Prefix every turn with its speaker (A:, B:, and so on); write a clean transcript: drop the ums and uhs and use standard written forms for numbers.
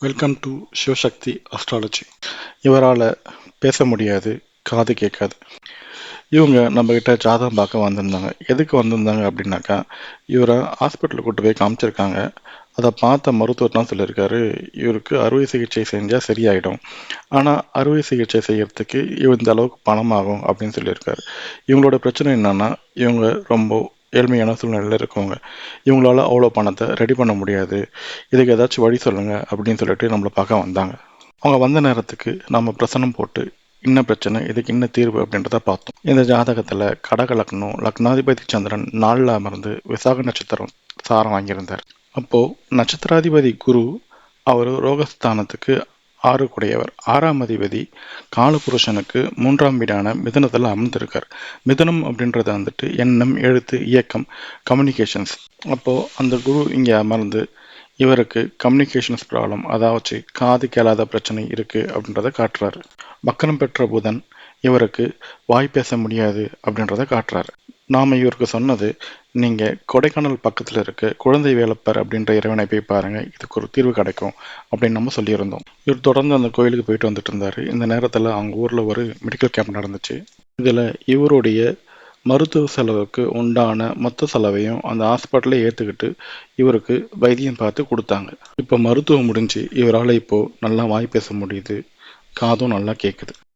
A: Welcome to Sivasakthi astrology. இவரால் பேச முடியாது, காது கேட்காது. இவங்க நம்மக்கிட்ட ஜாதகம் பார்க்க வந்திருந்தாங்க. எதுக்கு வந்திருந்தாங்க அப்படின்னாக்கா, இவரை ஹாஸ்பிட்டலுக்கு கூட்டு போய் காமிச்சிருக்காங்க. அதை பார்த்த மருத்துவர் தான் சொல்லியிருக்காரு, இவருக்கு அறுவை சிகிச்சை செஞ்சால் சரியாயிடும். ஆனால் அறுவை சிகிச்சை செய்யறதுக்கு இந்த அளவுக்கு பணம் ஆகும் அப்படின்னு சொல்லியிருக்காரு. இவங்களோட பிரச்சனை என்னன்னா, இவங்க ரொம்ப ஏழ்மையான சூழ்நிலையில் இருக்கவங்க. இவங்களால அவ்வளோ பணத்தை ரெடி பண்ண முடியாது. இதுக்கு ஏதாச்சும் வழி சொல்லுங்க அப்படின்னு சொல்லிட்டு நம்மளை பார்க்க வந்தாங்க. அவங்க வந்த நேரத்துக்கு நம்ம பிரசனம் போட்டு என்ன பிரச்சனை, இதுக்கு என்ன தீர்வு அப்படின்றத பார்த்தோம். இந்த ஜாதகத்தில் கடக லக்னம், லக்னாதிபதி சந்திரன் 4ல் அமர்ந்து விசாக நட்சத்திரம் சாரம் வாங்கியிருந்தார். அப்போது நட்சத்திராதிபதி குரு அவர் ரோகஸ்தானத்துக்கு 6 கூடையவர். 6ஆம் அதிபதி காலபுருஷனுக்கு 3ஆம் வீடான மிதனத்தில் அமர்ந்திருக்கார். மிதனம் அப்படின்றது வந்துட்டு எண்ணம், எழுத்து, இயக்கம், கம்யூனிகேஷன்ஸ். அப்போது அந்த குரு இங்கே அமர்ந்து இவருக்கு கம்யூனிகேஷன்ஸ் ப்ராப்ளம், அதாவது காது கேளாத பிரச்சனை இருக்குது அப்படின்றத காட்டுறாரு. வக்கரம் பெற்ற புதன் இவருக்கு வாய் பேச முடியாது அப்படின்றத காட்டுறாரு. நாம் இவருக்கு சொன்னது, நீங்கள் கொடைக்கானல் பக்கத்தில் இருக்க குழந்தை வேலப்பர் அப்படின்ற இறைவனை போய் பாருங்கள், இதுக்கு ஒரு தீர்வு கிடைக்கும் அப்படின்னு நம்ம சொல்லியிருந்தோம். இவர் தொடர்ந்து அந்த கோயிலுக்கு போயிட்டு வந்துட்டு இருந்தார். இந்த நேரத்தில் அவங்க ஊரில் ஒரு மெடிக்கல் கேம்ப் நடந்துச்சு. இதில் இவருடைய மருத்துவ செலவுக்கு உண்டான மொத்த செலவையும் அந்த ஹாஸ்பிட்டலே ஏற்றுக்கிட்டு இவருக்கு வைத்தியம் பார்த்து கொடுத்தாங்க. இப்போ மருத்துவம் முடிஞ்சு இவரால் இப்போது நல்லா வாய் பேச முடியுது, காதும் நல்லா கேட்குது.